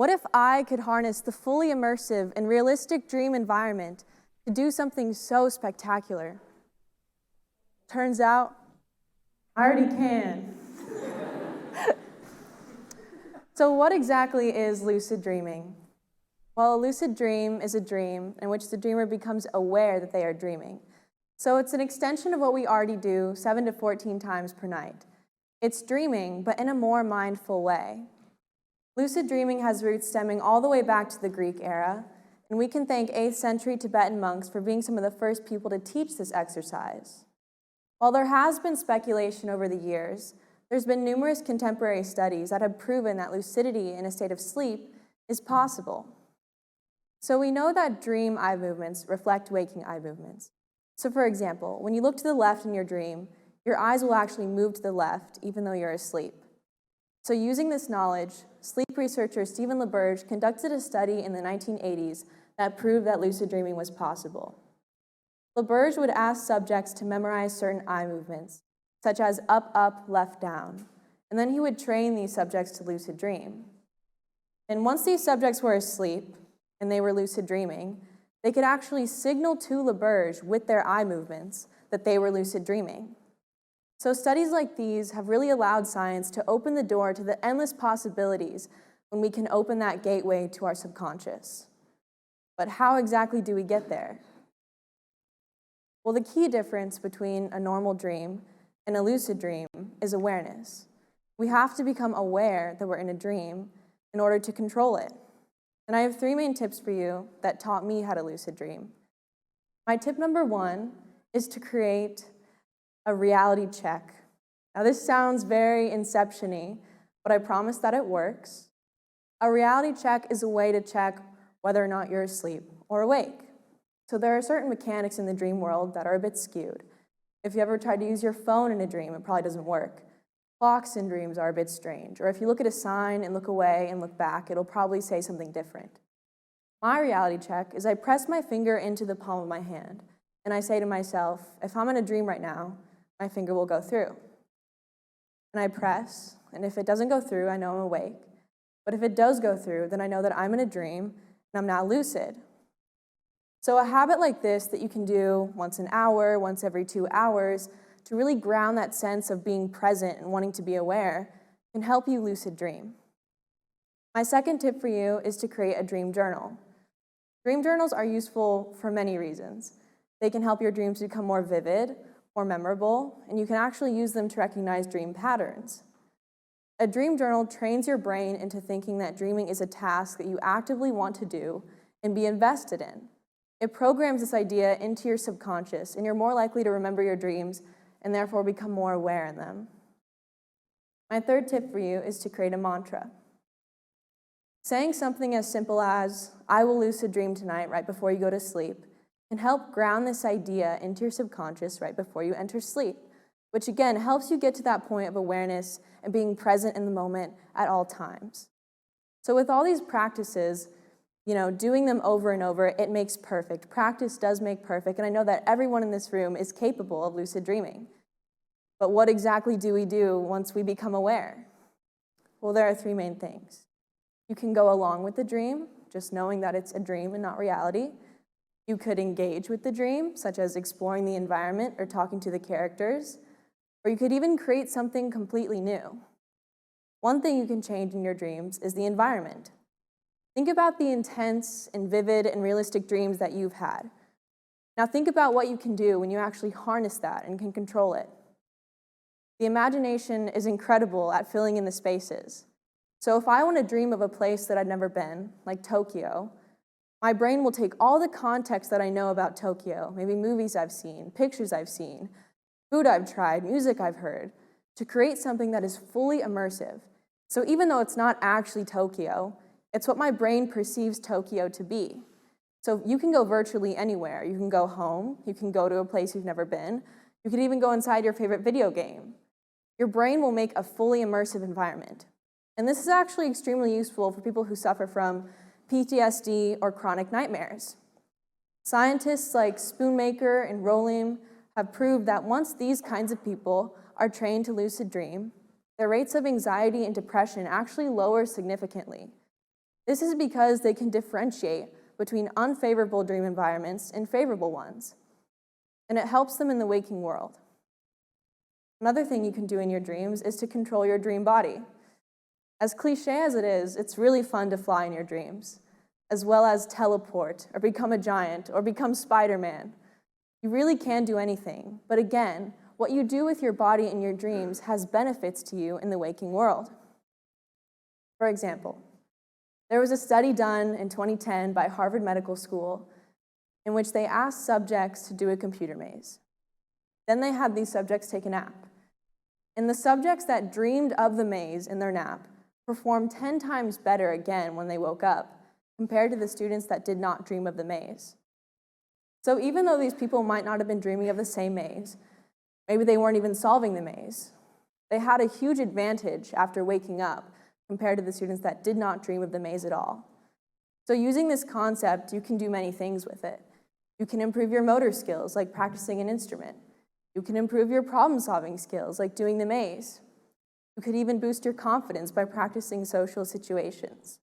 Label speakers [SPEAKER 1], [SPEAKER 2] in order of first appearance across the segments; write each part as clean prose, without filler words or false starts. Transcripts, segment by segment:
[SPEAKER 1] What if I could harness the fully immersive and realistic dream environment to do something so spectacular? Turns out, I already can. So what exactly is lucid dreaming? Well, a lucid dream is a dream in which the dreamer becomes aware that they are dreaming. So it's an extension of what we already do 7 to 14 times per night. It's dreaming, but in a more mindful way. Lucid dreaming has roots stemming all the way back to the Greek era, and we can thank 8th century Tibetan monks for being some of the first people to teach this exercise. While there has been speculation over the years, there's been numerous contemporary studies that have proven that lucidity in a state of sleep is possible. So we know that dream eye movements reflect waking eye movements. So for example, when you look to the left in your dream, your eyes will actually move to the left even though you're asleep. So using this knowledge, sleep researcher Stephen LaBerge conducted a study in the 1980s that proved that lucid dreaming was possible. LaBerge would ask subjects to memorize certain eye movements, such as up, up, left, down, and then he would train these subjects to lucid dream. And once these subjects were asleep and they were lucid dreaming, they could actually signal to LaBerge with their eye movements that they were lucid dreaming. So studies like these have really allowed science to open the door to the endless possibilities when we can open that gateway to our subconscious. But how exactly do we get there? Well, the key difference between a normal dream and a lucid dream is awareness. We have to become aware that we're in a dream in order to control it. And I have 3 main tips for you that taught me how to lucid dream. My tip number 1 is to create a reality check. Now this sounds very Inception-y, but I promise that it works. A reality check is a way to check whether or not you're asleep or awake. So there are certain mechanics in the dream world that are a bit skewed. If you ever tried to use your phone in a dream, it probably doesn't work. Clocks in dreams are a bit strange, or if you look at a sign and look away and look back, it'll probably say something different. My reality check is I press my finger into the palm of my hand, and I say to myself, if I'm in a dream right now, my finger will go through. And I press, and if it doesn't go through, I know I'm awake. But if it does go through, then I know that I'm in a dream, and I'm now lucid. So a habit like this that you can do once an hour, once every 2 hours, to really ground that sense of being present and wanting to be aware, can help you lucid dream. My second tip for you is to create a dream journal. Dream journals are useful for many reasons. They can help your dreams become more vivid, more memorable, and you can actually use them to recognize dream patterns. A dream journal trains your brain into thinking that dreaming is a task that you actively want to do and be invested in. It programs this idea into your subconscious, and you're more likely to remember your dreams and therefore become more aware in them. My third tip for you is to create a mantra. Saying something as simple as, I will lucid dream tonight right before you go to sleep, can help ground this idea into your subconscious right before you enter sleep, which again helps you get to that point of awareness and being present in the moment at all times. So with all these practices, doing them over and over, it makes perfect. Practice does make perfect, and I know that everyone in this room is capable of lucid dreaming. But what exactly do we do once we become aware? Well, there are 3 main things. You can go along with the dream, just knowing that it's a dream and not reality. You could engage with the dream, such as exploring the environment or talking to the characters, or you could even create something completely new. One thing you can change in your dreams is the environment. Think about the intense and vivid and realistic dreams that you've had. Now think about what you can do when you actually harness that and can control it. The imagination is incredible at filling in the spaces. So if I want to dream of a place that I've never been, like Tokyo, my brain will take all the context that I know about Tokyo, maybe movies I've seen, pictures I've seen, food I've tried, music I've heard, to create something that is fully immersive. So even though it's not actually Tokyo, it's what my brain perceives Tokyo to be. So you can go virtually anywhere. You can go home, you can go to a place you've never been, you could even go inside your favorite video game. Your brain will make a fully immersive environment. And this is actually extremely useful for people who suffer from PTSD or chronic nightmares. Scientists like Spoonmaker and Rolim have proved that once these kinds of people are trained to lucid dream, their rates of anxiety and depression actually lower significantly. This is because they can differentiate between unfavorable dream environments and favorable ones, and it helps them in the waking world. Another thing you can do in your dreams is to control your dream body. As cliche as it is, it's really fun to fly in your dreams, as well as teleport, or become a giant, or become Spider-Man. You really can do anything, but again, what you do with your body in your dreams has benefits to you in the waking world. For example, there was a study done in 2010 by Harvard Medical School in which they asked subjects to do a computer maze. Then they had these subjects take a nap. And the subjects that dreamed of the maze in their nap performed 10 times better again when they woke up compared to the students that did not dream of the maze. So even though these people might not have been dreaming of the same maze, maybe they weren't even solving the maze, they had a huge advantage after waking up compared to the students that did not dream of the maze at all. So using this concept, you can do many things with it. You can improve your motor skills, like practicing an instrument. You can improve your problem-solving skills, like doing the maze. You could even boost your confidence by practicing social situations.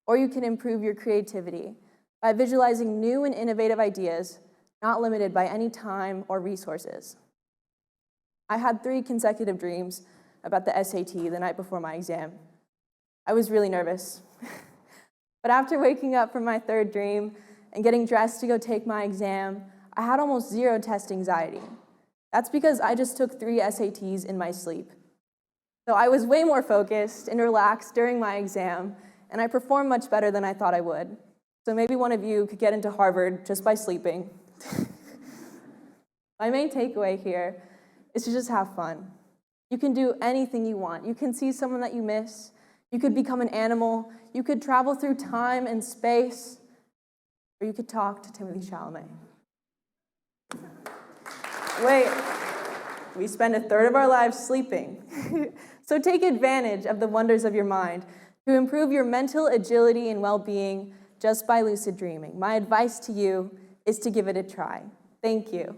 [SPEAKER 1] Or you can improve your creativity by visualizing new and innovative ideas, not limited by any time or resources. I had 3 consecutive dreams about the SAT the night before my exam. I was really nervous. But after waking up from my 3rd dream and getting dressed to go take my exam, I had almost 0 test anxiety. That's because I just took 3 SATs in my sleep. So I was way more focused and relaxed during my exam, and I performed much better than I thought I would. So maybe one of you could get into Harvard just by sleeping. My main takeaway here is to just have fun. You can do anything you want. You can see someone that you miss. You could become an animal. You could travel through time and space. Or you could talk to Timothy Chalamet. Wait, we spend 1/3 of our lives sleeping. So take advantage of the wonders of your mind to improve your mental agility and well-being just by lucid dreaming. My advice to you is to give it a try. Thank you.